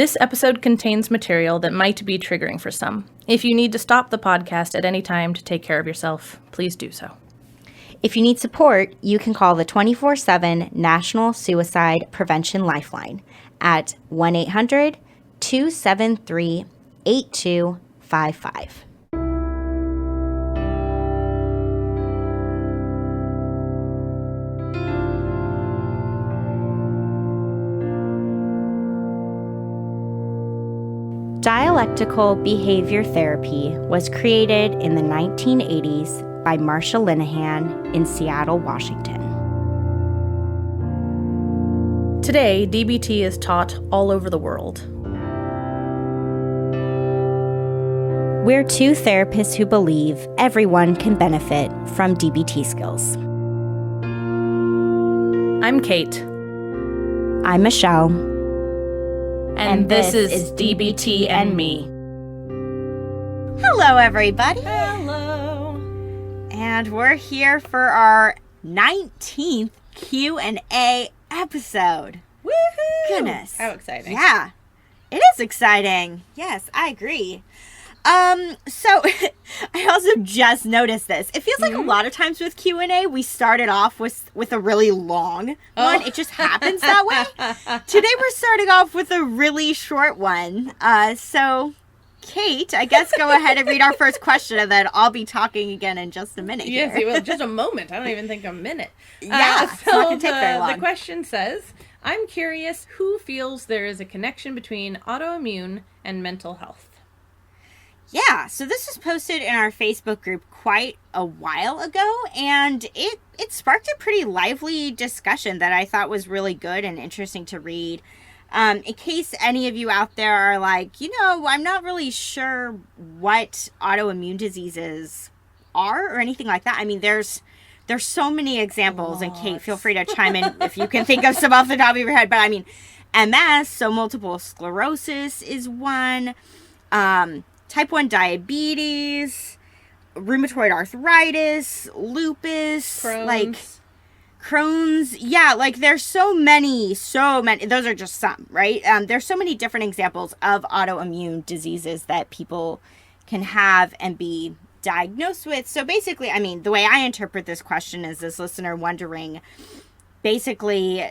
This episode contains material that might be triggering for some. If you need to stop the podcast at any time to take care of yourself, please do so. If you need support, you can call the 24/7 National Suicide Prevention Lifeline at 1-800-273-8255. Dialectical behavior therapy was created in the 1980s by Marsha Linehan in Seattle, Washington. Today, DBT is taught all over the world. We're two therapists who believe everyone can benefit from DBT skills. I'm Kate. I'm Michelle. And this is DBT and Me. Hello, everybody. Hello. And we're here for our 19th Q&A episode. Woohoo! Goodness. How exciting. Yeah, it is exciting. Yes, I agree. So I also just noticed this. It feels like a lot of times with Q&A, we started off with a really long one. It just happens that way. Today we're starting off with a really short one. So Kate, I guess go ahead and read our first question, and then I'll be talking again in just a minute. Yes, it will. Just a moment. I don't even think a minute. Yeah, it's not going to take very long. The question says, I'm curious who feels there is a connection between autoimmune and mental health. Yeah, so this was posted in our Facebook group quite a while ago, and it sparked a pretty lively discussion that I thought was really good and interesting to read. In case any of you out there are like, I'm not really sure what autoimmune diseases are or anything like that. I mean, there's so many examples, and Kate, feel free to chime in if you can think of some off the top of your head. But I mean, MS, so multiple sclerosis is one. Type 1 diabetes, rheumatoid arthritis, lupus, Crohn's. Yeah, there's so many, those are just some, right? There's so many different examples of autoimmune diseases that people can have and be diagnosed with. So basically, I mean, the way I interpret this question is this listener wondering, basically,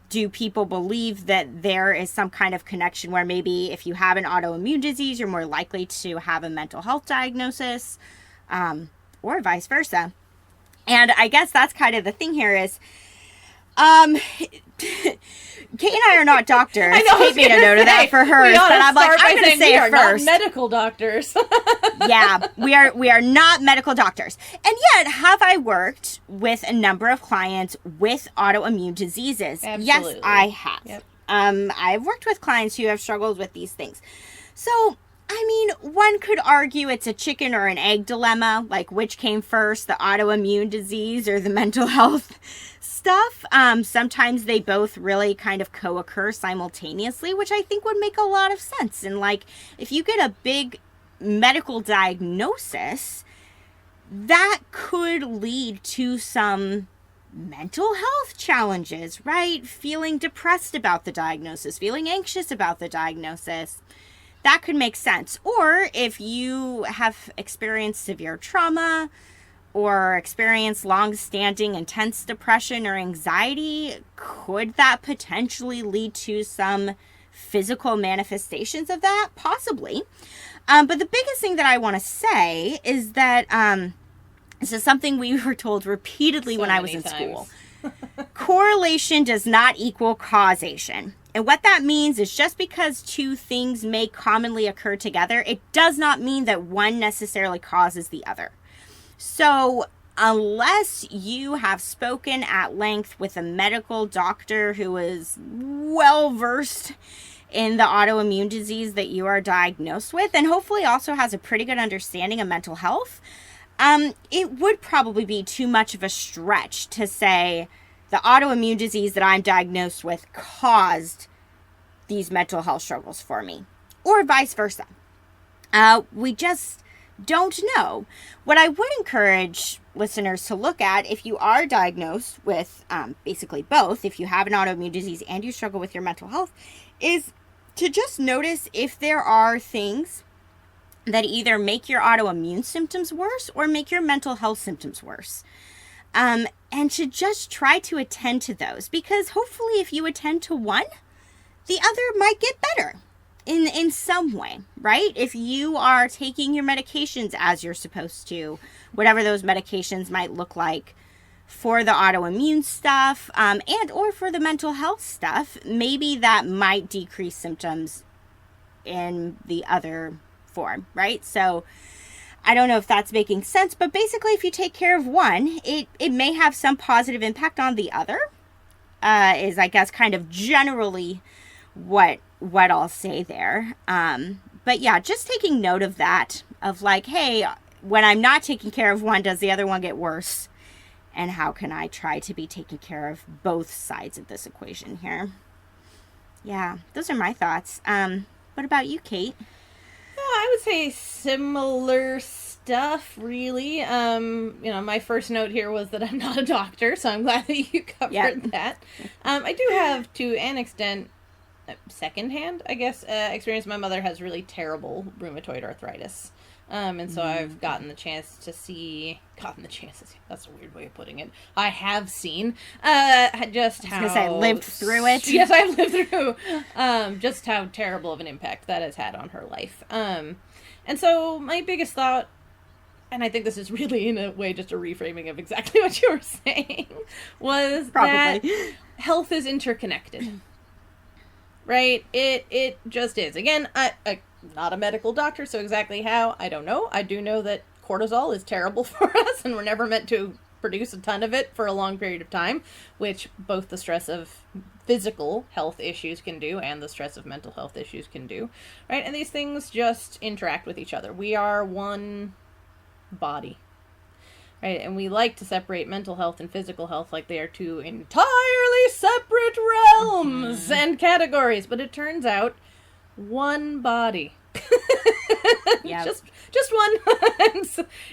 do people believe that there is some kind of connection where maybe if you have an autoimmune disease, you're more likely to have a mental health diagnosis, or vice versa? And I guess that's kind of the thing here is, Kate and I are not doctors. I know, Kate made a note of that for hers, but I'm like, I'm going to say it first. Not medical doctors. Yeah, we are not medical doctors. And yet, have I worked with a number of clients with autoimmune diseases? Absolutely. Yes, I have. Yep. I've worked with clients who have struggled with these things. So, I mean, one could argue it's a chicken or an egg dilemma, like which came first, the autoimmune disease or the mental health stuff. Sometimes they both really kind of co-occur simultaneously, which I think would make a lot of sense. And if you get a big medical diagnosis, that could lead to some mental health challenges, right? Feeling depressed about the diagnosis, feeling anxious about the diagnosis. That could make sense. Or if you have experienced severe trauma or experienced long-standing intense depression or anxiety, could that potentially lead to some physical manifestations of that? Possibly. But the biggest thing that I want to say is that this is something we were told repeatedly when I was in school. Correlation does not equal causation. And what that means is just because two things may commonly occur together, it does not mean that one necessarily causes the other. So unless you have spoken at length with a medical doctor who is well-versed in the autoimmune disease that you are diagnosed with, and hopefully also has a pretty good understanding of mental health, it would probably be too much of a stretch to say the autoimmune disease that I'm diagnosed with caused these mental health struggles for me, or vice versa. We just don't know. What I would encourage listeners to look at, if you are diagnosed with basically both, if you have an autoimmune disease and you struggle with your mental health, is to just notice if there are things that either make your autoimmune symptoms worse or make your mental health symptoms worse. And to just try to attend to those, because hopefully if you attend to one, the other might get better in some way, right? If you are taking your medications as you're supposed to, whatever those medications might look like for the autoimmune stuff, and or for the mental health stuff, maybe that might decrease symptoms in the other form, right? So I don't know if that's making sense, but basically if you take care of one, it may have some positive impact on the other, is I guess kind of generally what I'll say there. But yeah, just taking note of that, of like, hey, when I'm not taking care of one, does the other one get worse? And how can I try to be taking care of both sides of this equation here? Yeah, those are my thoughts. What about you, Kate? I would say similar stuff, really. My first note here was that I'm not a doctor, so I'm glad that you covered that. I do have, to an extent, secondhand, I guess, experience. My mother has really terrible rheumatoid arthritis. And so I've gotten the chance to see, that's a weird way of putting it. I have seen, just how... I lived through it. Yes, I've lived through, just how terrible of an impact that has had on her life. And so my biggest thought, and I think this is really in a way just a reframing of exactly what you were saying, was that health is interconnected. Right? It just is. Again, I'm not a medical doctor, so exactly how, I don't know. I do know that cortisol is terrible for us, and we're never meant to produce a ton of it for a long period of time, which both the stress of physical health issues can do and the stress of mental health issues can do. Right? And these things just interact with each other. We are one body. Right, and we like to separate mental health and physical health like they are two entirely separate realms and categories. But it turns out, one body. Just one.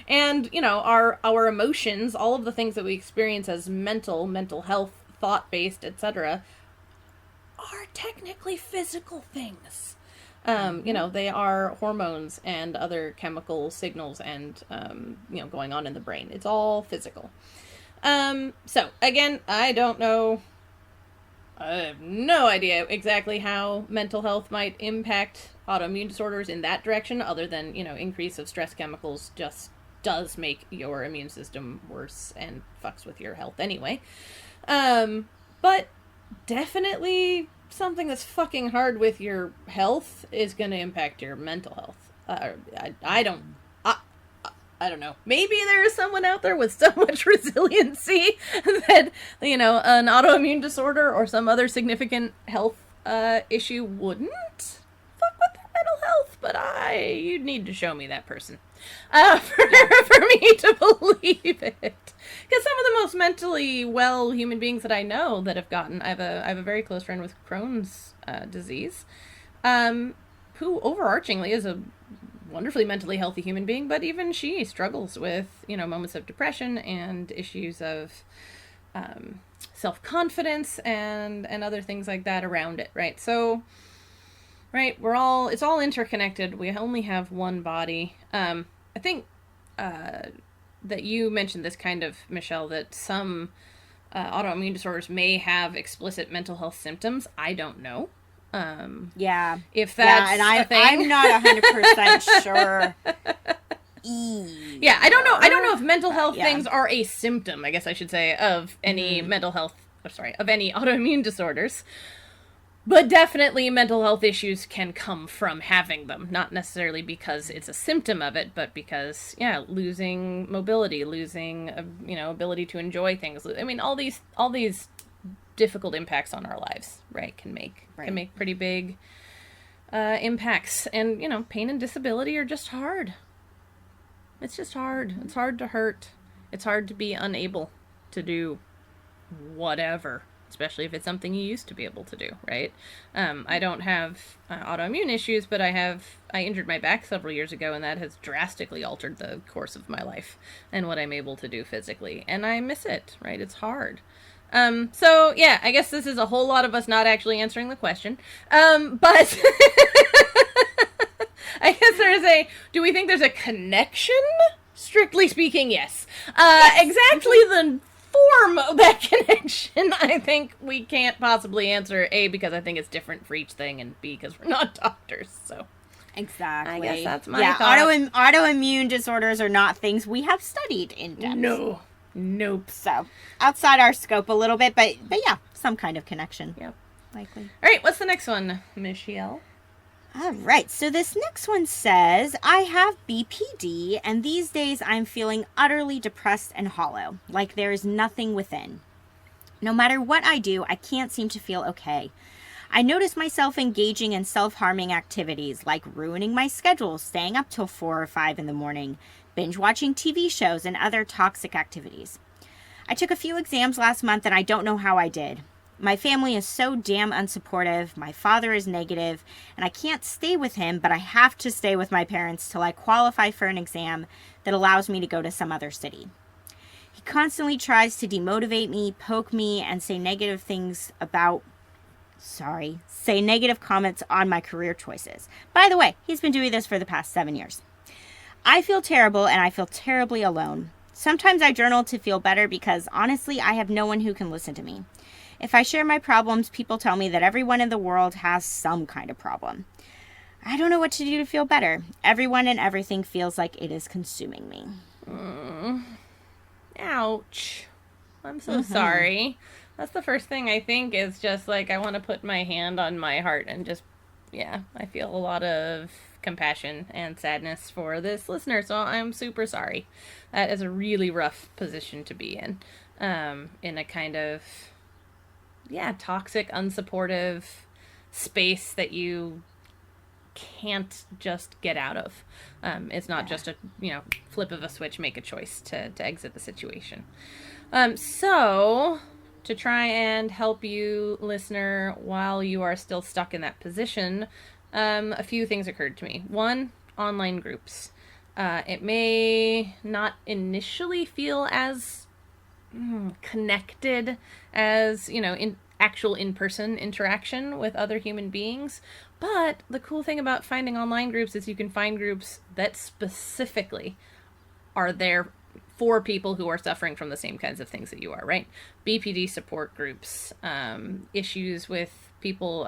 And, our emotions, all of the things that we experience as mental health, thought-based, etc., are technically physical things. They are hormones and other chemical signals and, going on in the brain. It's all physical. So, again, I don't know. I have no idea exactly how mental health might impact autoimmune disorders in that direction, other than, increase of stress chemicals just does make your immune system worse and fucks with your health anyway. But definitely something that's fucking hard with your health is going to impact your mental health. I don't know. Maybe there is someone out there with so much resiliency that, an autoimmune disorder or some other significant health issue wouldn't fuck with their mental health, but you'd need to show me that person for me to believe it. Because some of the most mentally well human beings that I know that have gotten, I have a very close friend with Crohn's disease, who overarchingly is a wonderfully mentally healthy human being, but even she struggles with, moments of depression and issues of self-confidence and other things like that around it, right? So, right, it's all interconnected. We only have one body. I think that you mentioned this kind of, Michelle, that some autoimmune disorders may have explicit mental health symptoms. I don't know. If that's a thing. I'm not 100% sure. Yeah, I don't know if mental health things are a symptom, I guess I should say, of any of any autoimmune disorders. But definitely mental health issues can come from having them, not necessarily because it's a symptom of it, but because, losing mobility, losing, ability to enjoy things. I mean, all these difficult impacts on our lives, right, can make pretty big impacts. And, pain and disability are just hard. It's just hard. It's hard to hurt. It's hard to be unable to do whatever, especially if it's something you used to be able to do, right? I don't have autoimmune issues, but I injured my back several years ago, and that has drastically altered the course of my life and what I'm able to do physically. And I miss it, right? It's hard. So yeah, I guess this is a whole lot of us not actually answering the question. But I guess do we think there's a connection? Strictly speaking, yes. Exactly the form of that connection, I think we can't possibly answer. A, because I think it's different for each thing, and B, because we're not doctors, so. Exactly. I guess that's my thought. Autoimmune disorders are not things we have studied in depth. No. Nope. So, outside our scope a little bit, but yeah, some kind of connection. Yep. Likely. All right, what's the next one, Michelle? All right, so this next one says, I have BPD, and these days I'm feeling utterly depressed and hollow, like there is nothing within. No matter what I do, I can't seem to feel okay. I notice myself engaging in self-harming activities, like ruining my schedule, staying up till 4 or 5 in the morning, binge-watching TV shows, and other toxic activities. I took a few exams last month, and I don't know how I did. My family is so damn unsupportive, my father is negative, and I can't stay with him, but I have to stay with my parents till I qualify for an exam that allows me to go to some other city. He constantly tries to demotivate me, poke me, and say negative comments on my career choices. By the way, he's been doing this for the past 7 years. I feel terrible, and I feel terribly alone. Sometimes I journal to feel better because, honestly, I have no one who can listen to me. If I share my problems, people tell me that everyone in the world has some kind of problem. I don't know what to do to feel better. Everyone and everything feels like it is consuming me. Ouch. I'm so sorry. That's the first thing I think is just like, I want to put my hand on my heart and just, yeah, I feel a lot of compassion and sadness for this listener, so I'm super sorry. That is a really rough position to be in a kind of, toxic, unsupportive space that you can't just get out of. It's not just a, flip of a switch, make a choice to exit the situation. So, to try and help you, listener, while you are still stuck in that position, a few things occurred to me. One, online groups. It may not initially feel as connected as, in actual in-person interaction with other human beings. But the cool thing about finding online groups is you can find groups that specifically are there for people who are suffering from the same kinds of things that you are, right? BPD support groups, issues with people,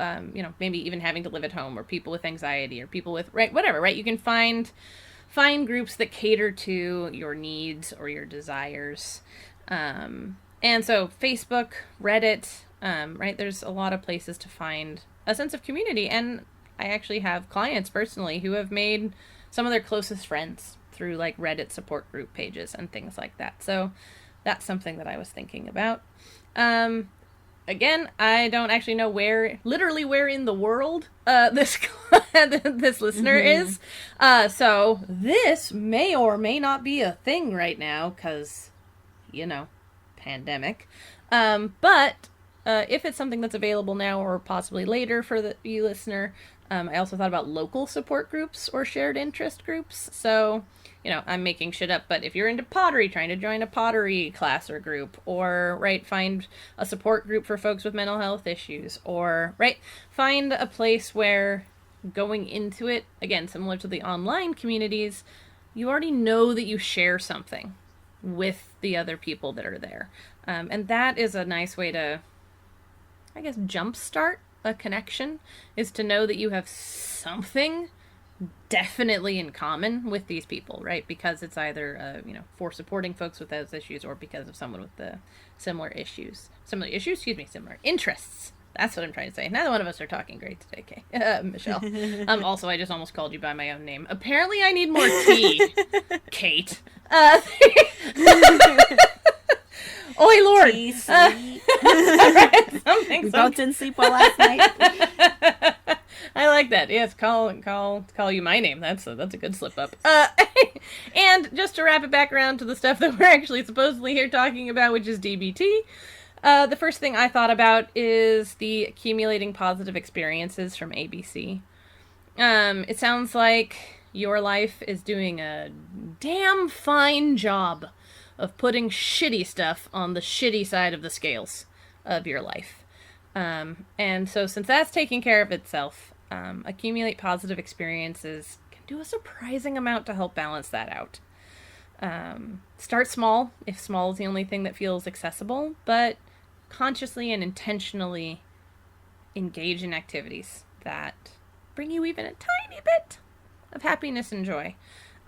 maybe even having to live at home, or people with anxiety, or people with, whatever, right? You can find groups that cater to your needs or your desires. And so Facebook, Reddit, there's a lot of places to find a sense of community. And I actually have clients personally who have made some of their closest friends through like Reddit support group pages and things like that. So that's something that I was thinking about. Again, I don't actually know where in the world this listener is. So this may or may not be a thing right now because, pandemic. But if it's something that's available now or possibly later for you listener, I also thought about local support groups or shared interest groups. So, I'm making shit up, but if you're into pottery, trying to join a pottery class or group, or, find a support group for folks with mental health issues, or, find a place where going into it, again, similar to the online communities, you already know that you share something with the other people that are there. And that is a nice way to, jumpstart a connection, is to know that you have something definitely in common with these people, right? Because it's either, for supporting folks with those issues, or because of someone with the similar interests. That's what I'm trying to say. Neither one of us are talking great today, Kay. Michelle. Also, I just almost called you by my own name. Apparently, I need more tea, Kate. Oi, Lord. Tea, sleep. We both didn't sleep well last night. I like that. Yes, call you my name. That's a good slip up. And just to wrap it back around to the stuff that we're actually supposedly here talking about, which is DBT. The first thing I thought about is the accumulating positive experiences from ABC. It sounds like your life is doing a damn fine job of putting shitty stuff on the shitty side of the scales. of your life. And so since that's taking care of itself, accumulate positive experiences can do a surprising amount to help balance that out. Start small, if small is the only thing that feels accessible, but consciously and intentionally engage in activities that bring you even a tiny bit of happiness and joy.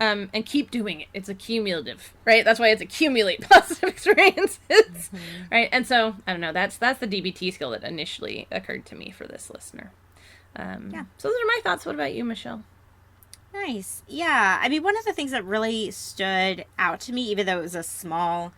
And keep doing it. It's accumulative, right? That's why it's accumulate positive experiences, right? And so, I don't know, that's the DBT skill that initially occurred to me for this listener. So those are my thoughts. What about you, Michelle? Nice. Yeah. I mean, one of the things that really stood out to me, even though it was a small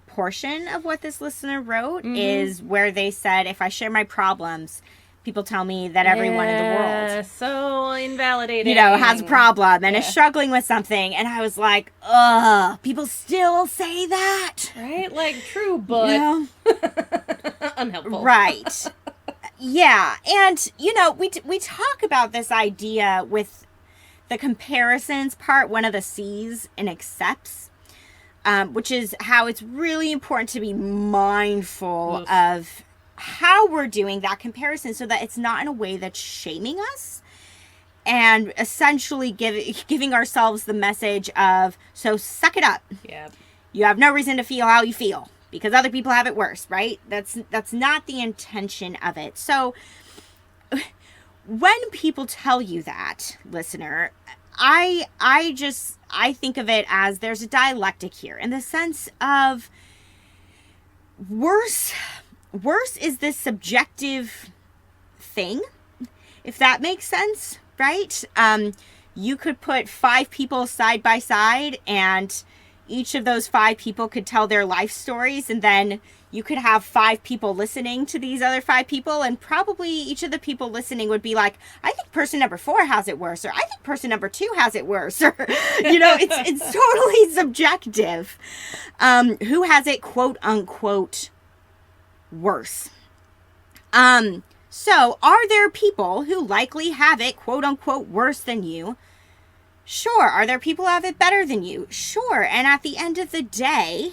portion of what this listener wrote, is where they said, if I share my problems, people tell me that everyone in the world, so invalidating, has a problem and is struggling with something. And I was like, ugh, people still say that. Right? Like, true, but unhelpful. Right. Yeah. And, we talk about this idea with the comparisons part, one of the C's in accepts, which is how it's really important to be mindful of how we're doing that comparison so that it's not in a way that's shaming us and essentially giving ourselves the message of, so suck it up. Yeah. You have no reason to feel how you feel because other people have it worse, right? That's not the intention of it. So when people tell you that, listener, I think of it as there's a dialectic here in the sense of worse is this subjective thing, if that makes sense, right? You could put 5 people side by side and each of those 5 people could tell their life stories, and then you could have 5 people listening to these other 5 people, and probably each of the people listening would be like, I think person number 4 has it worse, or I think person number 2 has it worse, or, it's totally subjective. Who has it, quote unquote, worse? So are there people who likely have it, quote unquote, worse than you? Sure. Are there people who have it better than you? Sure. And at the end of the day,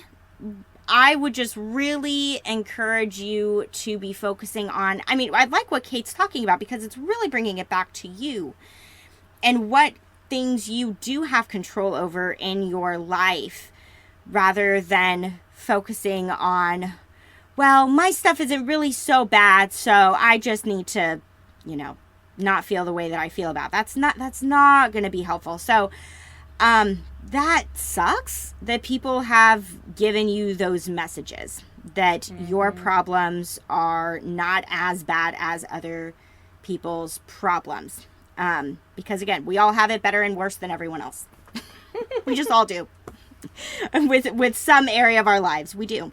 I would just really encourage you to be focusing on, I like what Kate's talking about because it's really bringing it back to you and what things you do have control over in your life rather than focusing on, well, my stuff isn't really so bad, so I just need to, not feel the way that I feel about. That's not going to be helpful. So, that sucks that people have given you those messages that your problems are not as bad as other people's problems. Because again, we all have it better and worse than everyone else. We just all do. with some area of our lives, we do.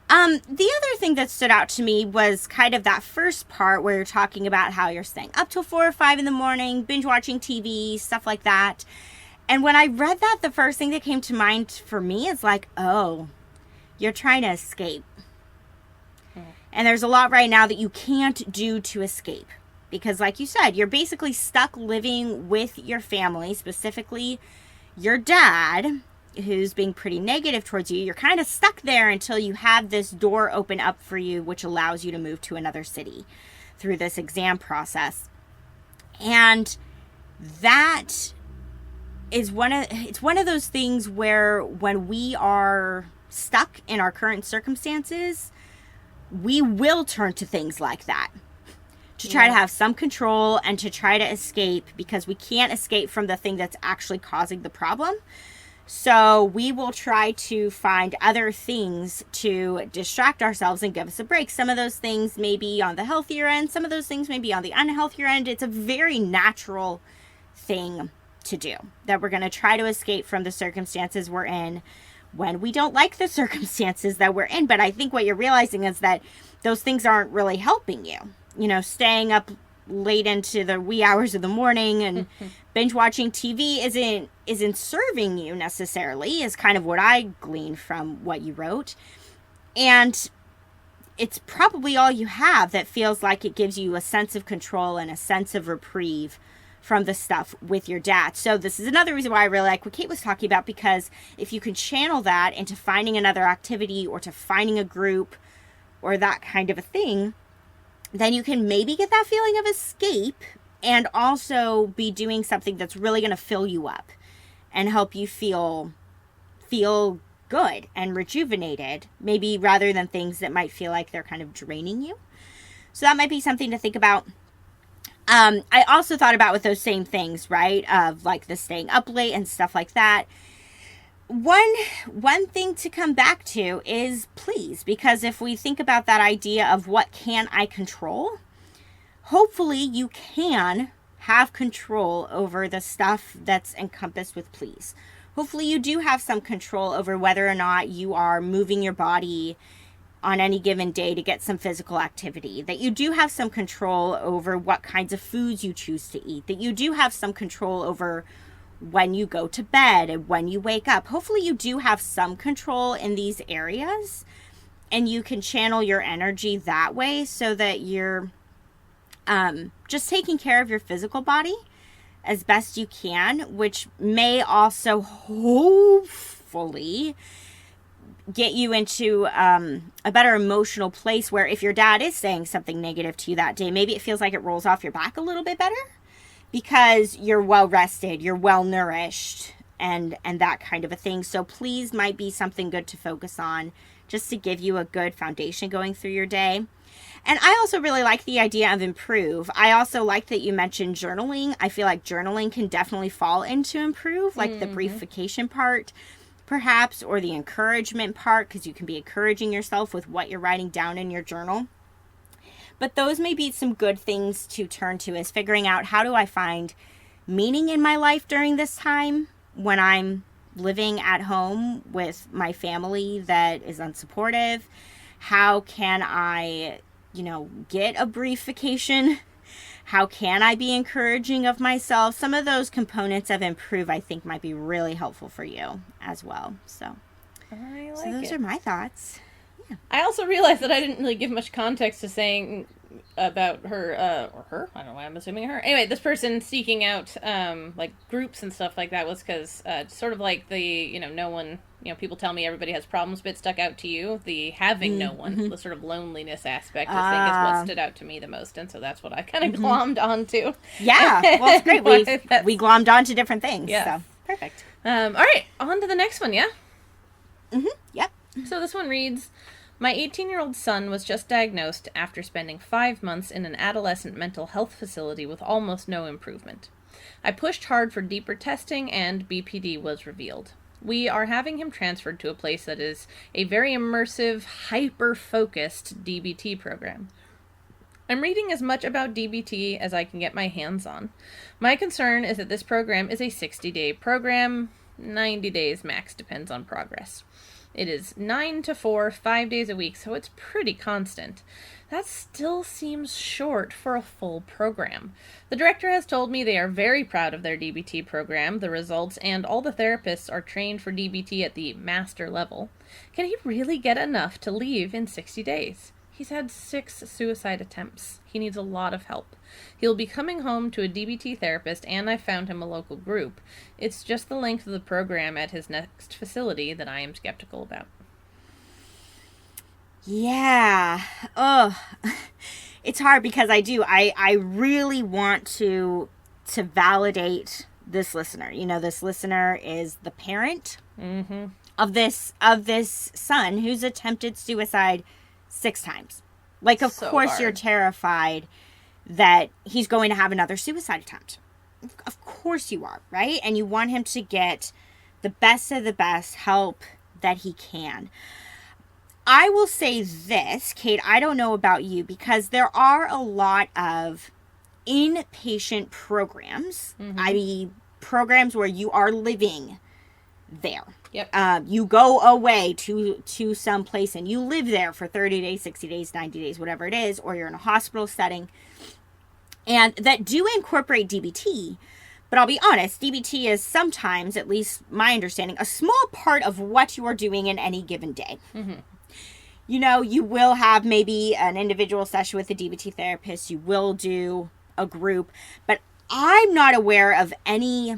The other thing that stood out to me was kind of that first part where you're talking about how you're staying up till 4 or 5 in the morning, binge watching TV, stuff like that. And when I read that, the first thing that came to mind for me is like, oh, you're trying to escape. And there's a lot right now that you can't do to escape. Because like you said, you're basically stuck living with your family, specifically your dad, who's being pretty negative towards you. You're kind of stuck there until you have this door open up for you, which allows you to move to another city through this exam process. And that is one of those things where when we are stuck in our current circumstances, we will turn to things like that to try to have some control and to try to escape, because we can't escape from the thing that's actually causing the problem. So we will try to find other things to distract ourselves and give us a break. Some of those things may be on the healthier end. Some of those things may be on the unhealthier end. It's a very natural thing to do, that we're going to try to escape from the circumstances we're in when we don't like the circumstances that we're in. But I think what you're realizing is that those things aren't really helping you. Staying up late into the wee hours of the morning and binge watching TV isn't serving you necessarily, is kind of what I gleaned from what you wrote. And it's probably all you have that feels like it gives you a sense of control and a sense of reprieve from the stuff with your dad. So this is another reason why I really like what Kate was talking about, because if you can channel that into finding another activity or to finding a group or that kind of a thing, then you can maybe get that feeling of escape and also be doing something that's really going to fill you up and help you feel good and rejuvenated, maybe rather than things that might feel like they're kind of draining you. So that might be something to think about. I also thought about with those same things, right, of like the staying up late and stuff like that. One thing to come back to is please, because if we think about that idea of what can I control, hopefully you can have control over the stuff that's encompassed with please. Hopefully you do have some control over whether or not you are moving your body on any given day to get some physical activity, that you do have some control over what kinds of foods you choose to eat, that you do have some control over when you go to bed and when you wake up. Hopefully you do have some control in these areas, and you can channel your energy that way so that you're just taking care of your physical body as best you can, which may also hopefully get you into a better emotional place where if your dad is saying something negative to you that day, maybe it feels like it rolls off your back a little bit better because you're well rested, you're well nourished, and that kind of a thing. So please might be something good to focus on just to give you a good foundation going through your day. And I also really like the idea of improve. I also like that you mentioned journaling. I feel like journaling can definitely fall into improve, like the briefication part, perhaps, or the encouragement part, because you can be encouraging yourself with what you're writing down in your journal. But those may be some good things to turn to, is figuring out, how do I find meaning in my life during this time when I'm living at home with my family that is unsupportive? How can I, get a brief vacation? How can I be encouraging of myself? Some of those components of improve, I think, might be really helpful for you as well. So those are my thoughts. Yeah. I also realized that I didn't really give much context to saying about her, or her, I don't know why I'm assuming her. Anyway, this person seeking out, like, groups and stuff like that was because, sort of like the, no one, people tell me everybody has problems, but it stuck out to you. The having no one, the sort of loneliness aspect, I think, is what stood out to me the most, and so that's what I kind of glommed onto. Yeah, well, it's great. We glommed onto different things, so perfect. All right, on to the next one, yeah? Yep. So this one reads, my 18-year-old son was just diagnosed after spending 5 months in an adolescent mental health facility with almost no improvement. I pushed hard for deeper testing, and BPD was revealed. We are having him transferred to a place that is a very immersive, hyper-focused DBT program. I'm reading as much about DBT as I can get my hands on. My concern is that this program is a 60-day program, 90 days max, depends on progress. It is 9 to 4, 5 days a week, so it's pretty constant. That still seems short for a full program. The director has told me they are very proud of their DBT program, the results, and all the therapists are trained for DBT at the master level. Can he really get enough to leave in 60 days? He's had 6 suicide attempts. He needs a lot of help. He'll be coming home to a DBT therapist, and I found him a local group. It's just the length of the program at his next facility that I am skeptical about. Yeah. Oh, it's hard because I really want to validate this listener. This listener is the parent of this son who's attempted suicide 6 times. Like, of course hard. You're terrified that he's going to have another suicide attempt. Of course you are, right? And you want him to get the best of the best help that he can. I will say this, Kate, I don't know about you, because there are a lot of inpatient programs. I mean, programs where you are living there. Yep. You go away to some place and you live there for 30 days, 60 days, 90 days, whatever it is, or you're in a hospital setting, and that do incorporate DBT. But I'll be honest, DBT is sometimes, at least my understanding, a small part of what you are doing in any given day. You will have maybe an individual session with a DBT therapist. You will do a group, but I'm not aware of any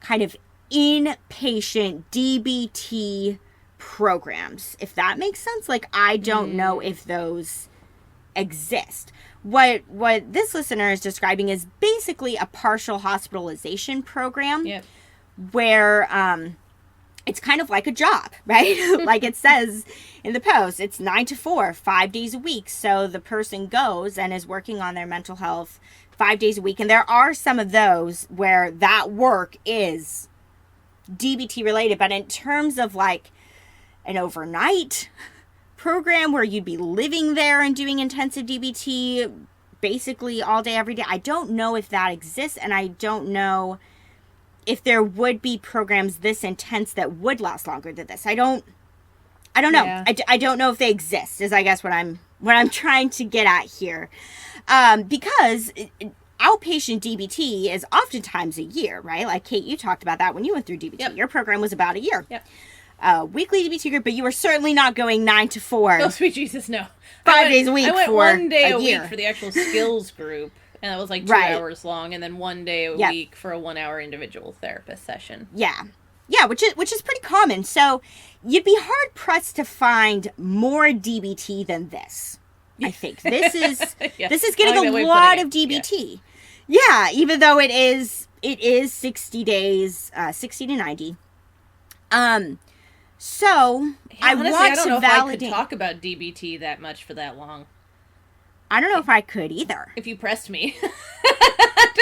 kind of inpatient DBT programs, if that makes sense. Like, I don't know if those exist. What this listener is describing is basically a partial hospitalization program. Yep. Where it's kind of like a job, right? Like it says in the post, it's 9 to 4, 5 days a week. So the person goes and is working on their mental health 5 days a week. And there are some of those where that work is DBT related. But in terms of like an overnight program where you'd be living there and doing intensive DBT basically all day, every day, I don't know if that exists. And I don't know if there would be programs this intense that would last longer than this. I don't know. Yeah. I don't know if they exist, is I guess what I'm trying to get at here. Because outpatient DBT is oftentimes a year, right? Like Kate, you talked about that when you went through DBT. Yep. Your program was about a year. Yep. Weekly DBT group, but you were certainly not going 9 to 4. Oh, sweet Jesus, no. 5 days a week. I went for 1 day a year. week for the actual skills group. And that was like 2 Right. hours long, and then 1 day a Yep. week for a 1 hour individual therapist session. Yeah, which is pretty common. So you'd be hard pressed to find more DBT than this. I think this is Yeah. this is getting I like that way a of lot putting of it. DBT. Yeah, even though it is 60 days, 60 to 90. So Yeah, I honestly, want I don't to know validate. if I could talk about DBT that much for that long. I don't know if I could either. If you pressed me.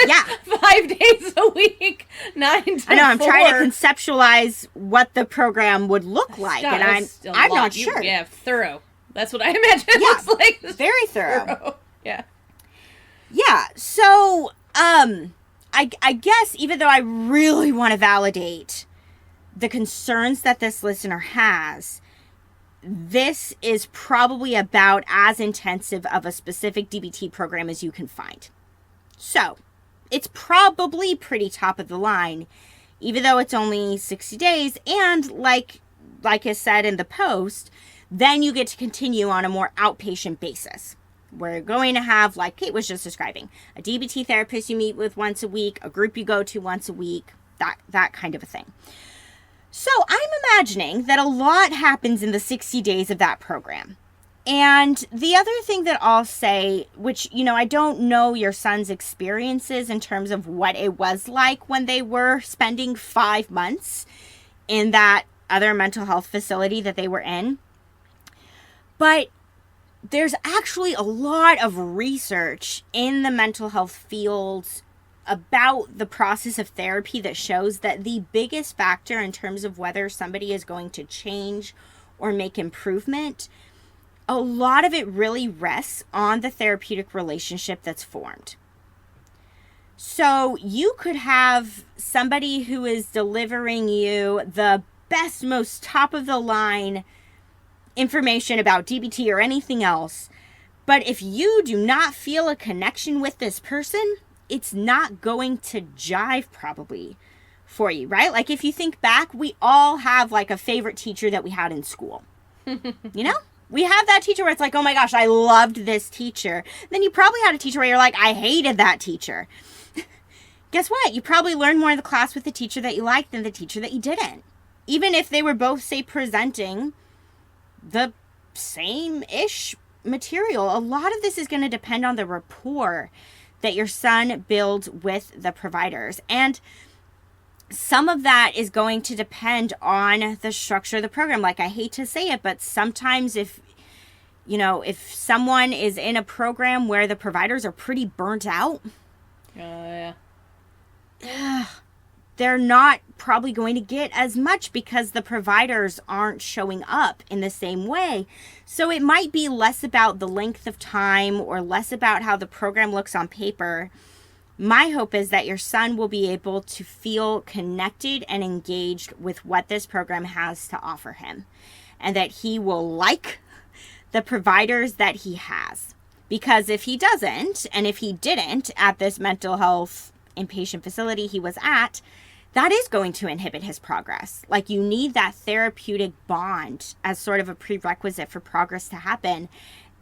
Yeah. 5 days a week, 9 to 4. I know, I'm trying to conceptualize what the program would look like, God, and that's a I'm lot. not sure. Yeah, thorough. That's what I imagine it Yeah, looks like. very thorough. Yeah. Yeah, so, I guess even though I really want to validate the concerns that this listener has, this is probably about as intensive of a specific DBT program as you can find. So, it's probably pretty top of the line, even though it's only 60 days, and like I said in the post, then you get to continue on a more outpatient basis. We're going to have, like Kate was just describing, a DBT therapist you meet with once a week, a group you go to once a week, that kind of a thing. So I'm imagining that a lot happens in the 60 days of that program. And the other thing that I'll say, which, I don't know your son's experiences in terms of what it was like when they were spending 5 months in that other mental health facility that they were in. But there's actually a lot of research in the mental health field about the process of therapy that shows that the biggest factor in terms of whether somebody is going to change or make improvement, a lot of it really rests on the therapeutic relationship that's formed. So you could have somebody who is delivering you the best, most top of the line information about DBT or anything else, but if you do not feel a connection with this person, it's not going to jive probably for you, right? Like if you think back, we all have like a favorite teacher that we had in school. We have that teacher where it's like, oh my gosh, I loved this teacher. Then you probably had a teacher where you're like, I hated that teacher. Guess what? You probably learned more in the class with the teacher that you liked than the teacher that you didn't. Even if they were both, say, presenting the same-ish material. A lot of this is going to depend on the rapport that your son builds with the providers. And some of that is going to depend on the structure of the program. Like, I hate to say it, but sometimes if someone is in a program where the providers are pretty burnt out, they're not probably going to get as much because the providers aren't showing up in the same way. So it might be less about the length of time or less about how the program looks on paper. My hope is that your son will be able to feel connected and engaged with what this program has to offer him, and that he will like the providers that he has. Because if he doesn't, and if he didn't at this mental health inpatient facility he was at, that is going to inhibit his progress. Like, you need that therapeutic bond as sort of a prerequisite for progress to happen.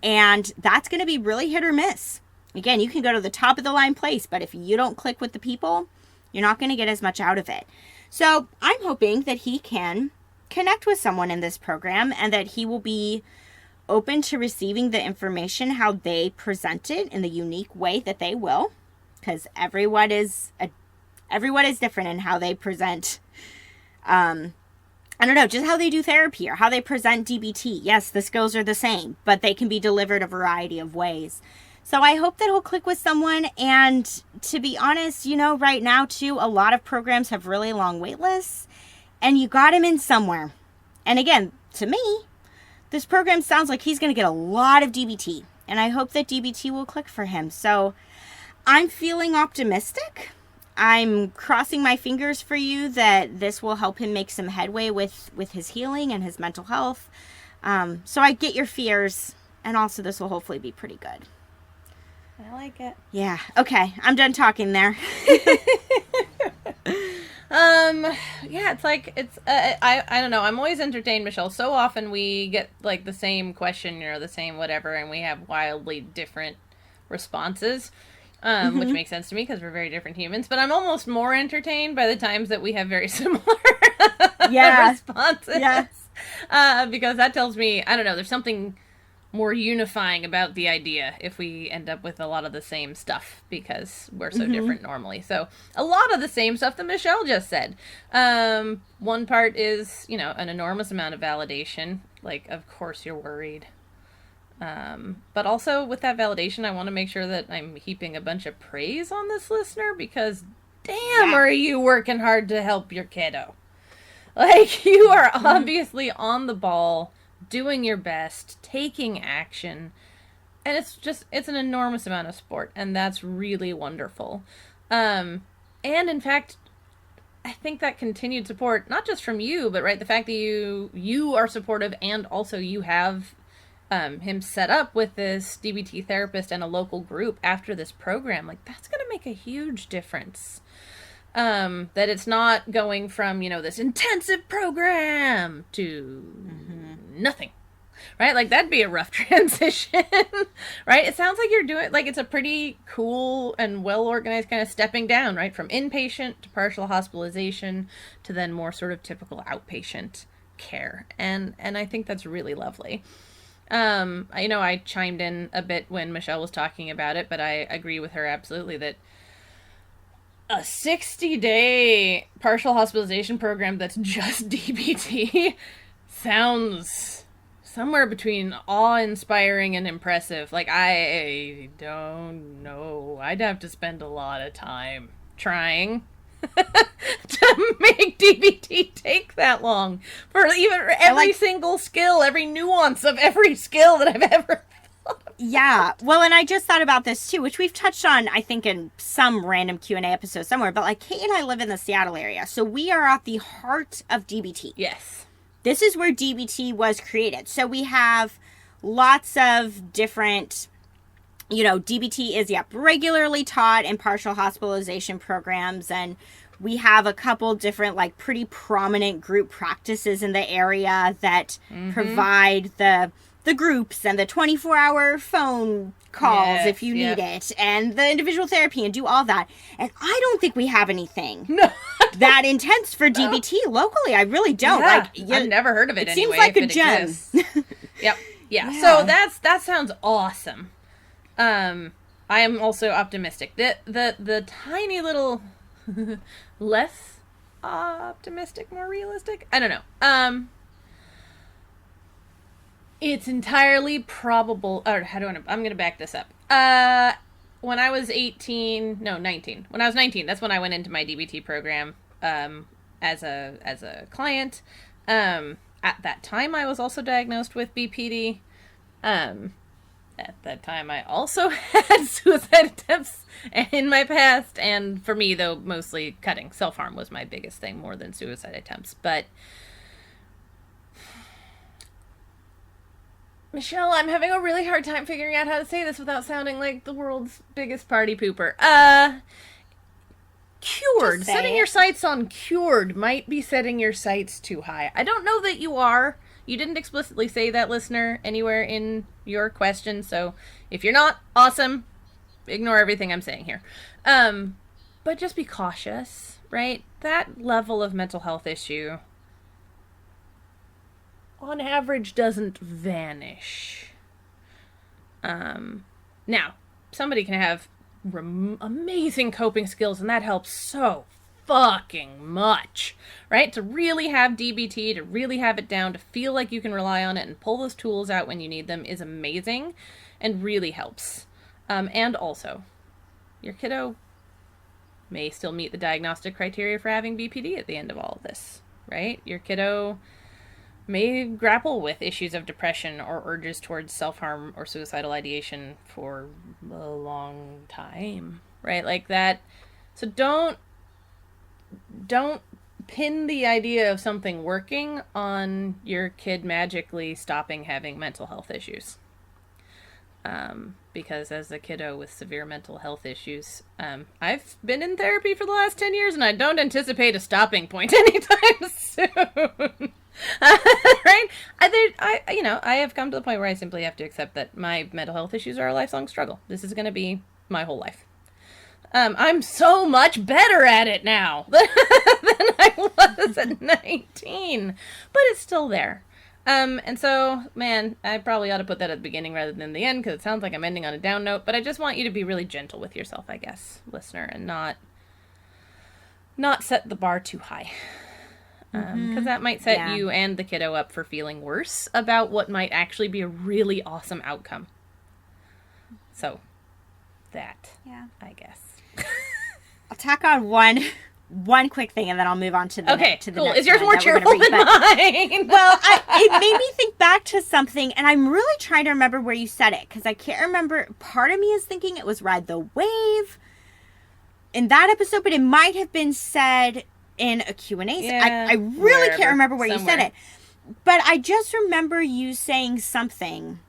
And that's going to be really hit or miss. Again, you can go to the top of the line place, but if you don't click with the people, you're not going to get as much out of it. So I'm hoping that he can connect with someone in this program and that he will be open to receiving the information how they present it in the unique way that they will, because everyone is different in how they present I don't know, just how they do therapy or how they present DBT. Yes, the skills are the same, but they can be delivered a variety of ways. So I hope that he'll click with someone. And to be honest, right now too, a lot of programs have really long wait lists, and you got him in somewhere. And again, to me, this program sounds like he's going to get a lot of DBT, and I hope that DBT will click for him. So I'm feeling optimistic. I'm crossing my fingers for you that this will help him make some headway with his healing and his mental health. So I get your fears, and also this will hopefully be pretty good. I like it. Yeah. Okay. I'm done talking there. Yeah, I don't know. I'm always entertained, Michelle. So often we get like the same question or the same whatever, and we have wildly different responses. Which makes sense to me because we're very different humans. But I'm almost more entertained by the times that we have very similar responses. Yes. Because that tells me, I don't know, there's something more unifying about the idea if we end up with a lot of the same stuff because we're so different normally. So a lot of the same stuff that Michelle just said. One part is, an enormous amount of validation. Like, of course you're worried. But also with that validation, I want to make sure that I'm heaping a bunch of praise on this listener because damn, are you working hard to help your kiddo. Like, you are obviously on the ball, doing your best, taking action, and it's an enormous amount of support, and that's really wonderful. And in fact, I think that continued support, not just from you, but the fact that you are supportive and also you have him set up with this DBT therapist and a local group after this program, that's going to make a huge difference. That it's not going from, this intensive program to nothing, right? That'd be a rough transition, right? It sounds like you're doing, it's a pretty cool and well-organized kind of stepping down, right? From inpatient to partial hospitalization to then more sort of typical outpatient care. And I think that's really lovely. I chimed in a bit when Michelle was talking about it, but I agree with her absolutely that a 60-day partial hospitalization program that's just DBT sounds somewhere between awe-inspiring and impressive. I don't know. I'd have to spend a lot of time trying to make DBT take that long for every single skill, every nuance of every skill that I've ever thought of. Yeah. Well, and I just thought about this too, which we've touched on, I think, in some random Q&A episode somewhere, but Kate and I live in the Seattle area, so we are at the heart of DBT. Yes. This is where DBT was created. So we have lots of different, DBT is, regularly taught in partial hospitalization programs, and we have a couple different, pretty prominent group practices in the area that provide the groups and the 24-hour phone calls if you need it, and the individual therapy and do all that. And I don't think we have anything that intense for DBT locally. I really don't. I've never heard of it anyway. Seems like a gem. Yep. Yeah. So that sounds awesome. I am also optimistic. The tiny little less optimistic, more realistic? I don't know. It's entirely probable, or I'm going to back this up. When I was 19, when I was 19, that's when I went into my DBT program, as a client. At that time, I was also diagnosed with BPD. At that time, I also had suicide attempts in my past, and for me, though, mostly cutting. Self-harm was my biggest thing, more than suicide attempts. But, Michelle, I'm having a really hard time figuring out how to say this without sounding like the world's biggest party pooper. Cured. Setting your sights on cured might be setting your sights too high. I don't know that you are. You didn't explicitly say that, listener, anywhere in your question, so if you're not, awesome. Ignore everything I'm saying here. But just be cautious, right? That level of mental health issue on average, doesn't vanish. Now, somebody can have amazing coping skills, and that helps so fucking much, right? To really have DBT, to really have it down, to feel like you can rely on it and pull those tools out when you need them is amazing and really helps. And also, your kiddo may still meet the diagnostic criteria for having BPD at the end of all of this, right? Your kiddo may grapple with issues of depression or urges towards self-harm or suicidal ideation for a long time, right? Like that. So don't pin the idea of something working on your kid magically stopping having mental health issues. Because as a kiddo with severe mental health issues, I've been in therapy for the last 10 years and I don't anticipate a stopping point anytime soon. Right? I have come to the point where I simply have to accept that my mental health issues are a lifelong struggle. This is going to be my whole life. I'm so much better at it now than I was at 19, but it's still there. And so, man, I probably ought to put that at the beginning rather than the end, because it sounds like I'm ending on a down note, but I just want you to be really gentle with yourself, I guess, listener, and not set the bar too high. Because that might set you and the kiddo up for feeling worse about what might actually be a really awesome outcome. So, I guess. I'll tack on one quick thing, and then I'll move on to the next cool. Is yours more cheerful than mine? Well, it made me think back to something, and I'm really trying to remember where you said it, because I can't remember. Part of me is thinking it was Ride the Wave in that episode, but it might have been said in a Q&A. I really can't remember where you said it. But I just remember you saying something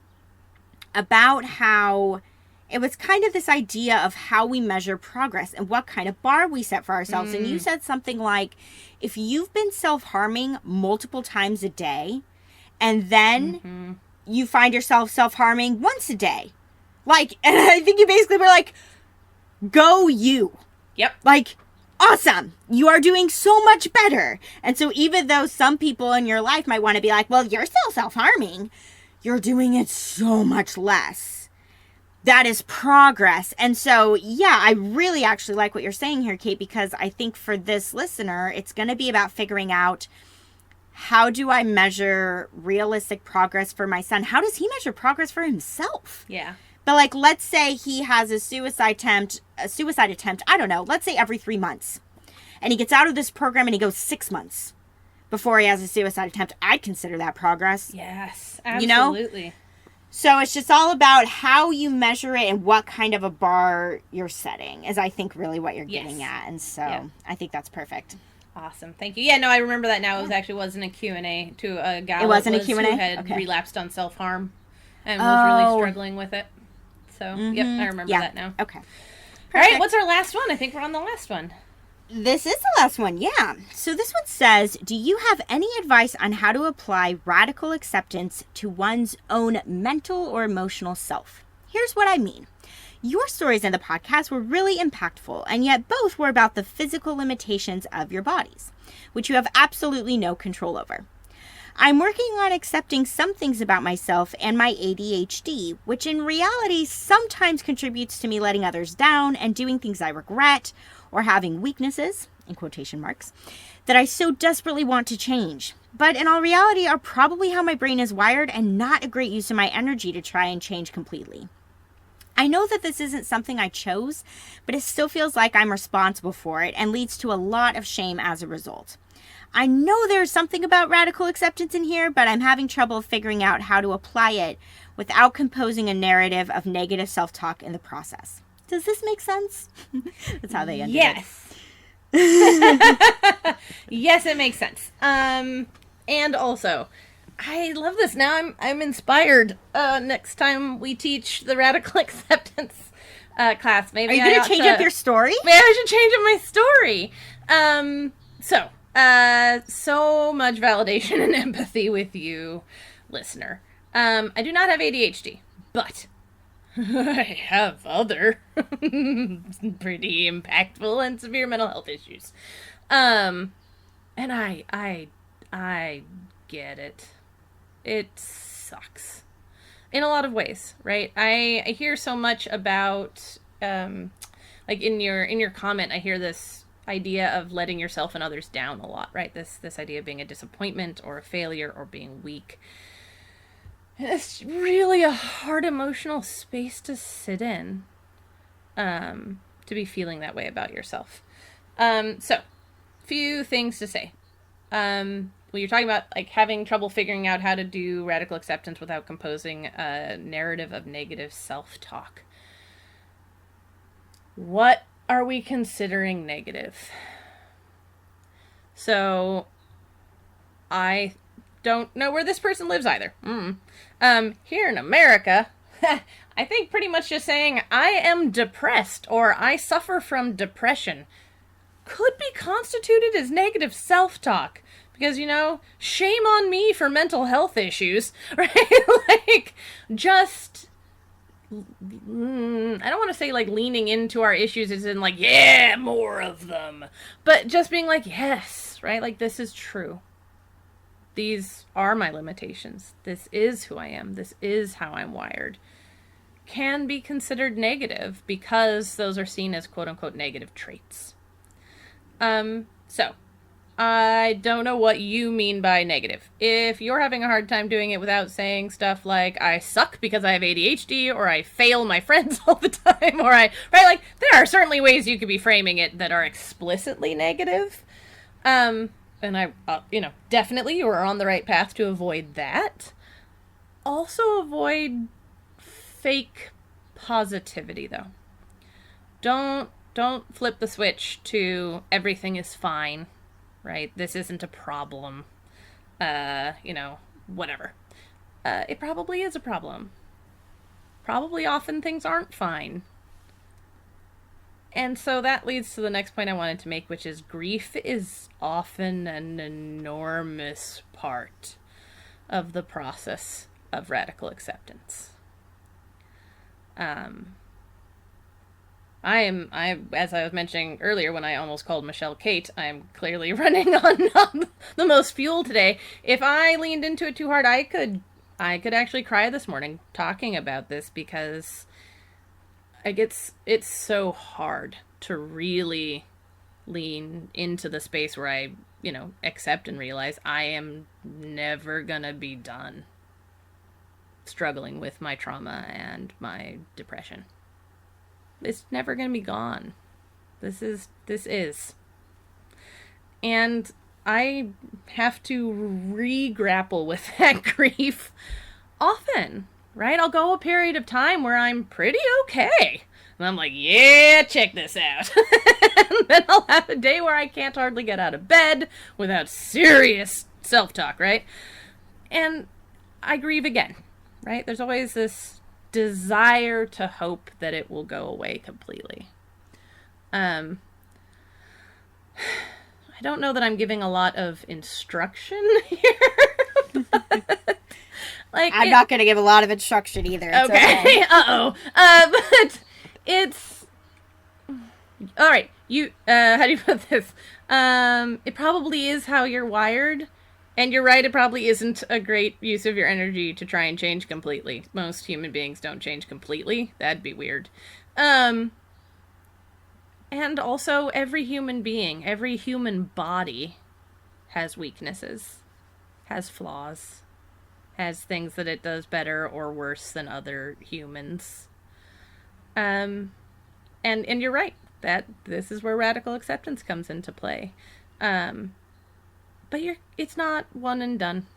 about how it was kind of this idea of how we measure progress and what kind of bar we set for ourselves. And you said something like, if you've been self-harming multiple times a day, and then you find yourself self-harming once a day. Like, and I think you basically were like, go you. Yep. Like, awesome. You are doing so much better. And so even though some people in your life might want to be like, well, you're still self-harming, you're doing it so much less. That is progress. And so, I really actually like what you're saying here, Kate, because I think for this listener, it's going to be about figuring out, how do I measure realistic progress for my son? How does he measure progress for himself? Yeah. But like, let's say he has a suicide attempt, I don't know, let's say every 3 months. And he gets out of this program and he goes 6 months before he has a suicide attempt. I'd consider that progress. Yes, absolutely. You know? So it's just all about how you measure it and what kind of a bar you're setting is, I think, really what you're getting at. And so I think that's perfect. Awesome. Thank you. Yeah, no, I remember that now. It wasn't a Q&A to a gal who had relapsed on self-harm and was really struggling with it. So, I remember that now. Okay. Perfect. All right, what's our last one? I think we're on the last one. This is the last one, So this one says, do you have any advice on how to apply radical acceptance to one's own mental or emotional self? Here's what I mean. Your stories in the podcast were really impactful, and yet both were about the physical limitations of your bodies, which you have absolutely no control over. I'm working on accepting some things about myself and my ADHD, which in reality sometimes contributes to me letting others down and doing things I regret, or having weaknesses, in quotation marks, that I so desperately want to change, but in all reality are probably how my brain is wired and not a great use of my energy to try and change completely. I know that this isn't something I chose, but it still feels like I'm responsible for it and leads to a lot of shame as a result. I know there's something about radical acceptance in here, but I'm having trouble figuring out how to apply it without composing a narrative of negative self-talk in the process. Does this make sense? That's how they ended it. Yes, it makes sense. And also, I love this. Now I'm inspired. Next time we teach the radical acceptance class, maybe are you going to change up your story? Maybe I should change up my story. So much validation and empathy with you, listener. I do not have ADHD, but I have other pretty impactful and severe mental health issues. And I get it. it sucks in a lot of ways, right? I hear so much about, like in your comment, I hear this idea of letting yourself and others down a lot, right? This idea of being a disappointment or a failure or being weak. And it's really a hard emotional space to sit in, to be feeling that way about yourself. So, few things to say. When you're talking about like having trouble figuring out how to do radical acceptance without composing a narrative of negative self-talk, what are we considering negative? So, I don't know where this person lives either. Here in America, I think pretty much just saying I am depressed or I suffer from depression could be constituted as negative self-talk. Because, you know, shame on me for mental health issues, right? Like, just, I don't want to say, like, leaning into our issues as in, like, yeah, more of them. But just being like, yes, right? Like, this is true. These are my limitations. This is who I am. This is how I'm wired. Can be considered negative because those are seen as quote-unquote negative traits. So, I don't know what you mean by negative. If you're having a hard time doing it without saying stuff like, I suck because I have ADHD, or I fail my friends all the time, or right, like, there are certainly ways you could be framing it that are explicitly negative. And I, definitely you are on the right path to avoid that. Also avoid fake positivity, though. Don't flip the switch to everything is fine. Right? This isn't a problem. Whatever. It probably is a problem. Probably often things aren't fine. And so that leads to the next point I wanted to make, which is grief is often an enormous part of the process of radical acceptance. As I was mentioning earlier when I almost called Michelle Kate, I'm clearly running on the most fuel today. If I leaned into it too hard, I could actually cry this morning talking about this, because it's so hard to really lean into the space where I, accept and realize I am never gonna be done struggling with my trauma and my depression. It's never going to be gone. This is. And I have to re-grapple with that grief often, right? I'll go a period of time where I'm pretty okay. And I'm like, yeah, check this out. And then I'll have a day where I can't hardly get out of bed without serious self-talk, right? And I grieve again, right? There's always this desire to hope that it will go away completely. I don't know that I'm giving a lot of instruction here. But, I'm not going to give a lot of instruction either. It's okay. Uh-oh. But it's... All right. How do you put this? It probably is how you're wired. And you're right, it probably isn't a great use of your energy to try and change completely. Most human beings don't change completely. That'd be weird. And also, every human being, every human body has weaknesses, has flaws, has things that it does better or worse than other humans. And you're right, that this is where radical acceptance comes into play. But it's not one and done.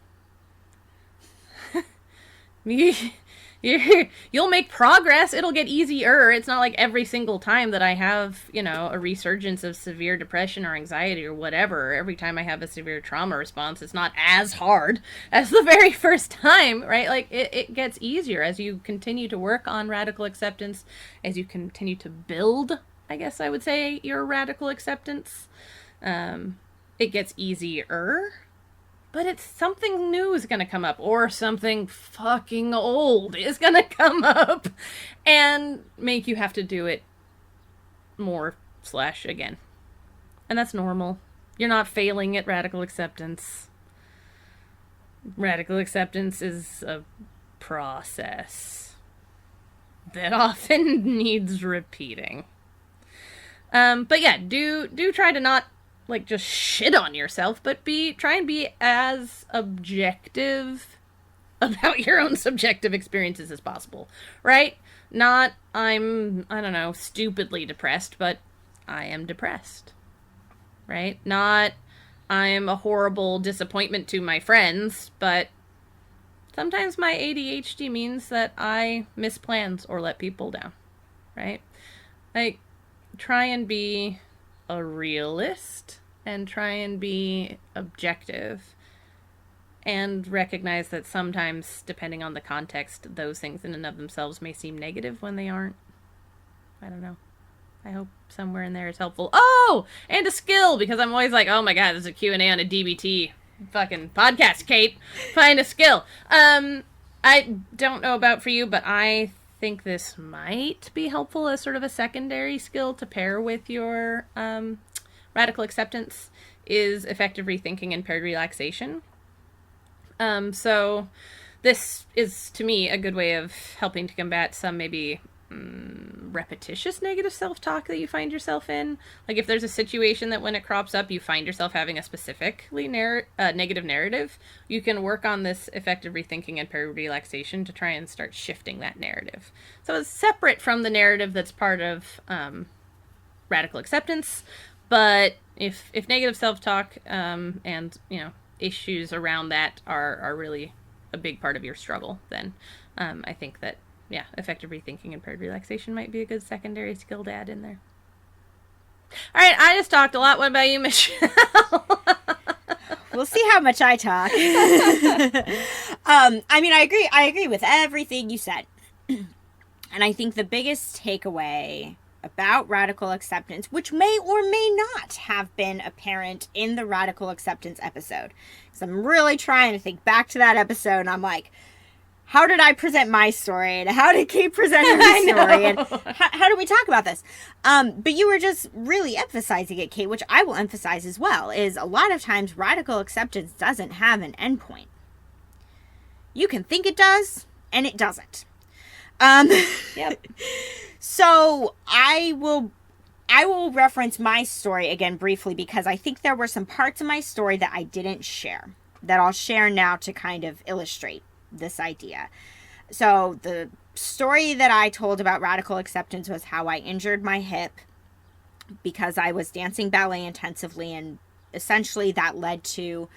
You'll make progress. It'll get easier. It's not like every single time that I have, a resurgence of severe depression or anxiety or whatever. Every time I have a severe trauma response, it's not as hard as the very first time, right? Like, it gets easier as you continue to work on radical acceptance, as you continue to build, I guess I would say, your radical acceptance. It gets easier, but it's something new is going to come up, or something fucking old is going to come up and make you have to do it more / again. And that's normal. You're not failing at radical acceptance. radical acceptance is a process that often needs repeating. But yeah, do try to not like just shit on yourself, but try and be as objective about your own subjective experiences as possible, right? Not I don't know, stupidly depressed, but I am depressed, right? Not I'm a horrible disappointment to my friends, but sometimes my ADHD means that I miss plans or let people down, right? Like, try and be a realist and try and be objective and recognize that sometimes, depending on the context, those things in and of themselves may seem negative when they aren't. I don't know. I hope somewhere in there is helpful. Oh, and a skill, because I'm always like, oh my god, there's a Q&A on a DBT fucking podcast, Kate. Find a skill. I don't know about for you, but I think this might be helpful as sort of a secondary skill to pair with your radical acceptance is effective rethinking and paired relaxation. So this is, to me, a good way of helping to combat some maybe repetitious negative self-talk that you find yourself in. Like if there's a situation that when it crops up, you find yourself having a specifically negative narrative, you can work on this effective rethinking and paired relaxation to try and start shifting that narrative. So it's separate from the narrative that's part of radical acceptance, but if negative self-talk and, you know, issues around that are really a big part of your struggle, then I think that, yeah, effective rethinking and paired relaxation might be a good secondary skill to add in there. All right, I just talked a lot. What about you, Michelle? We'll see how much I talk. I mean, I agree with everything you said. And I think the biggest takeaway about radical acceptance, which may or may not have been apparent in the radical acceptance episode, because I'm really trying to think back to that episode, and I'm like, how did I present my story, and how did Kate present her story, and how do we talk about this? But you were just really emphasizing it, Kate, which I will emphasize as well, is a lot of times radical acceptance doesn't have an endpoint. You can think it does, and it doesn't. Yep. So I will reference my story again briefly, because I think there were some parts of my story that I didn't share that I'll share now to kind of illustrate this idea. So the story that I told about radical acceptance was how I injured my hip because I was dancing ballet intensively, and essentially that led to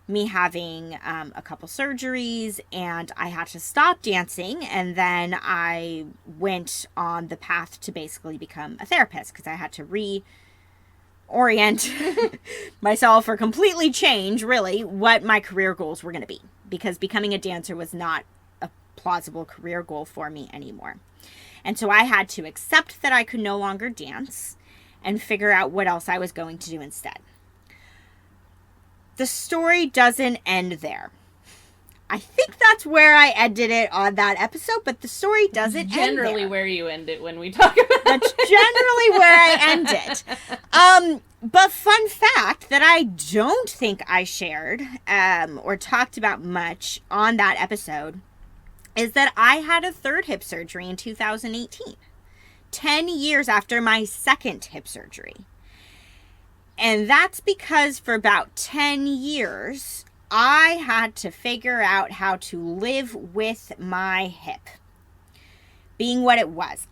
me having a couple surgeries, and I had to stop dancing, and then I went on the path to basically become a therapist because I had to reorient myself or completely change, really, what my career goals were going to be, because becoming a dancer was not a plausible career goal for me anymore. And so I had to accept that I could no longer dance and figure out what else I was going to do instead. The story doesn't end there. I think that's where I ended it on that episode, but the story doesn't end there. Generally where you end it when we talk about That's generally where I end it. But fun fact that I don't think I shared or talked about much on that episode is that I had a third hip surgery in 2018, 10 years after my second hip surgery. And that's because for about 10 years, I had to figure out how to live with my hip being what it was.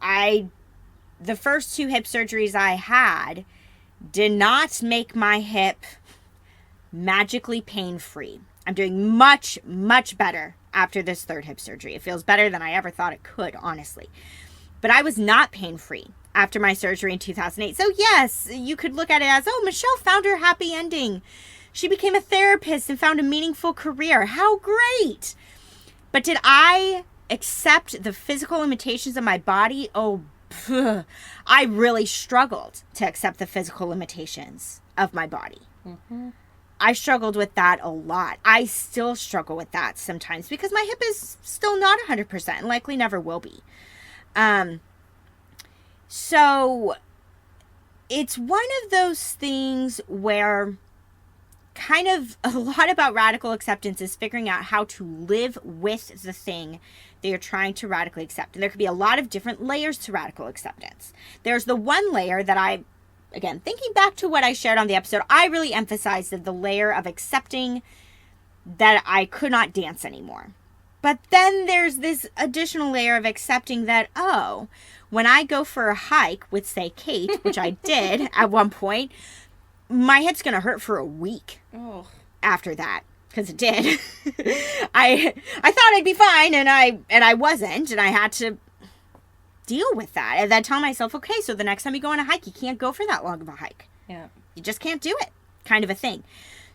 The first two hip surgeries I had did not make my hip magically pain-free. I'm doing much, much better after this third hip surgery. It feels better than I ever thought it could, honestly. But I was not pain-free after my surgery in 2008. So yes, you could look at it as, oh, Michelle found her happy ending. She became a therapist and found a meaningful career. How great. But did I accept the physical limitations of my body? Oh, I really struggled to accept the physical limitations of my body. Mm-hmm. I struggled with that a lot. I still struggle with that sometimes because my hip is still not 100% and likely never will be. So it's one of those things where kind of a lot about radical acceptance is figuring out how to live with the thing that you're trying to radically accept. And there could be a lot of different layers to radical acceptance. There's the one layer that again, thinking back to what I shared on the episode, I really emphasized the layer of accepting that I could not dance anymore. But then there's this additional layer of accepting that, oh, when I go for a hike with, say, Kate, which I did at one point, my hip's going to hurt for a week after that. Because it did. I thought I'd be fine, and I wasn't, and I had to deal with that. And then tell myself, okay, so the next time you go on a hike, you can't go for that long of a hike. Yeah. You just can't do it, kind of a thing.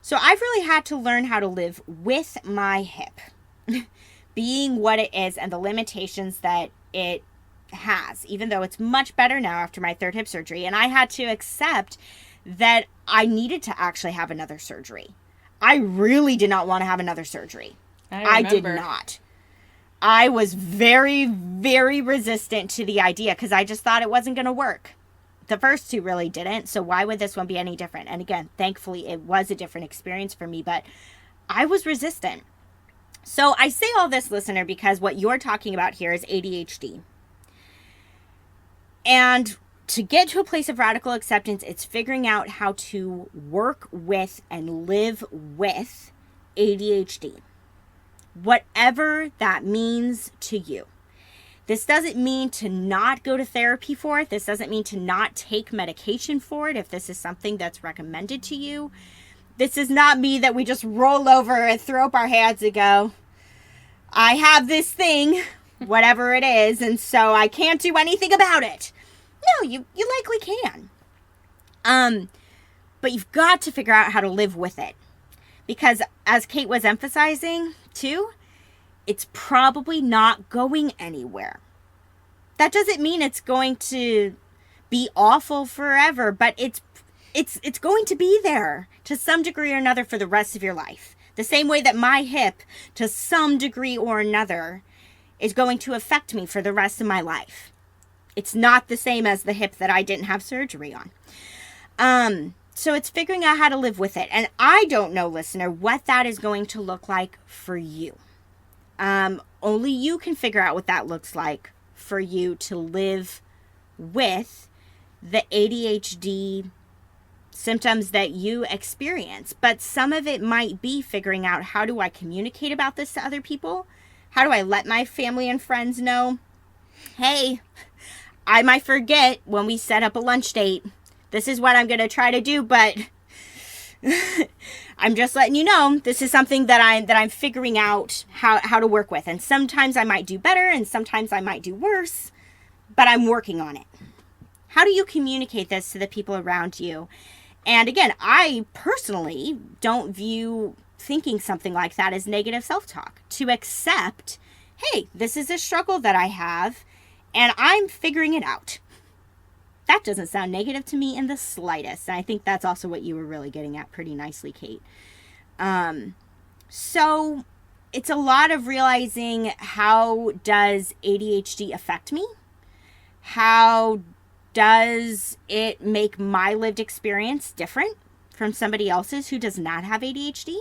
So I've really had to learn how to live with my hip, being what it is and the limitations that it has, even though it's much better now after my third hip surgery. And I had to accept that I needed to actually have another surgery. I really did not want to have another surgery. I did not. I was very, very resistant to the idea because I just thought it wasn't going to work. The first two really didn't, so why would this one be any different? And again, thankfully, it was a different experience for me, but I was resistant. So I say all this, listener, because what you're talking about here is ADHD. And to get to a place of radical acceptance, it's figuring out how to work with and live with ADHD. Whatever that means to you. This doesn't mean to not go to therapy for it. This doesn't mean to not take medication for it if this is something that's recommended to you. This does not mean that we just roll over and throw up our hands and go, I have this thing, whatever it is, and so I can't do anything about it. No, you likely can. But you've got to figure out how to live with it. Because as Kate was emphasizing too, it's probably not going anywhere. That doesn't mean it's going to be awful forever, but it's going to be there to some degree or another for the rest of your life. The same way that my hip, to some degree or another, is going to affect me for the rest of my life. It's not the same as the hip that I didn't have surgery on. So it's figuring out how to live with it. And I don't know, listener, what that is going to look like for you. Only you can figure out what that looks like for you to live with the ADHD symptoms that you experience. But some of it might be figuring out, how do I communicate about this to other people? How do I let my family and friends know, hey, I might forget when we set up a lunch date. This is what I'm going to try to do, but I'm just letting you know, this is something that I'm figuring out how to work with. And sometimes I might do better and sometimes I might do worse, but I'm working on it. How do you communicate this to the people around you? And again, I personally don't view thinking something like that as negative self-talk. To accept, hey, this is a struggle that I have and I'm figuring it out. That doesn't sound negative to me in the slightest. And I think that's also what you were really getting at pretty nicely, Kate. So it's a lot of realizing, how does ADHD affect me? How does it make my lived experience different from somebody else's who does not have ADHD?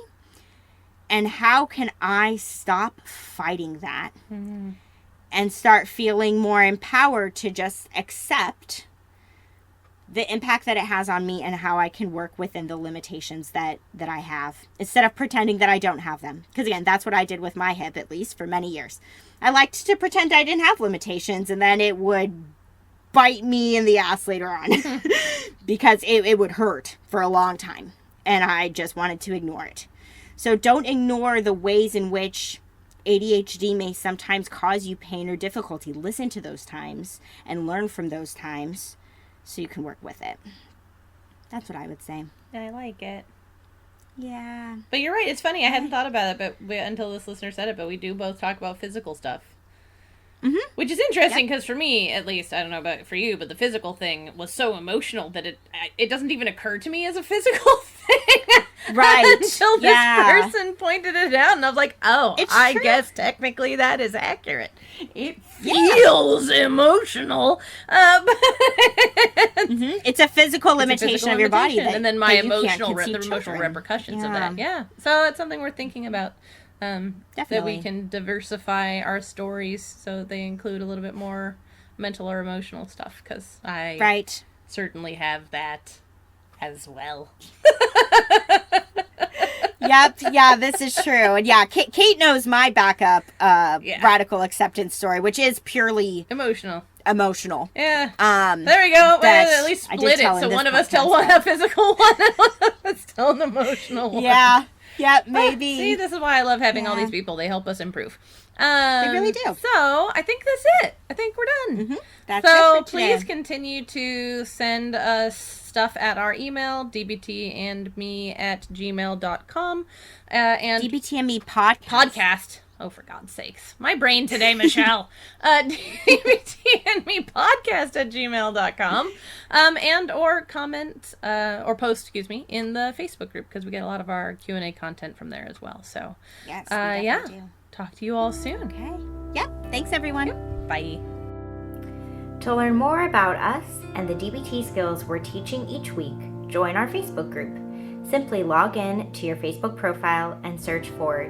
And how can I stop fighting that and start feeling more empowered to just accept the impact that it has on me and how I can work within the limitations that I have, instead of pretending that I don't have them. Because again, that's what I did with my hip, at least for many years. I liked to pretend I didn't have limitations, and then it would bite me in the ass later on because it would hurt for a long time and I just wanted to ignore it. So don't ignore the ways in which ADHD may sometimes cause you pain or difficulty. Listen to those times and learn from those times so you can work with it. That's what I would say. I like it. Yeah. But you're right. It's funny. I hadn't thought about it until this listener said it, but we do both talk about physical stuff. Which is interesting because for me, at least, I don't know about for you, but the physical thing was so emotional that it doesn't even occur to me as a physical thing. Right. Until this person pointed it out, and I was like, oh, I true. guess technically that is accurate. It feels emotional. It's a physical limitation of your body. And then my emotional repercussions of that. Yeah. So it's something we're thinking about. That we can diversify our stories so they include a little bit more mental or emotional stuff, because I certainly have that as well. Yep, yeah, this is true. And yeah, Kate knows my backup radical acceptance story, which is purely emotional. Yeah. There we go. At least split it. So one of us tell one a physical one and one of us tell an emotional one. Yeah. Yeah, maybe. See, this is why I love having all these people. They help us improve. They really do. So I think that's it. I think we're done. That's it for today. Please continue to send us stuff at our email, dbtandme@gmail.com. And DBT Me Podcast. Podcast. Oh, for God's sakes. My brain today, Michelle. dbtandmepodcast@gmail.com. And or comment, or post, in the Facebook group, because we get a lot of our Q&A content from there as well. So, yes, we definitely do. Talk to you all soon. Okay. Yep. Thanks, everyone. Yep. Bye. To learn more about us and the DBT skills we're teaching each week, join our Facebook group. Simply log in to your Facebook profile and search for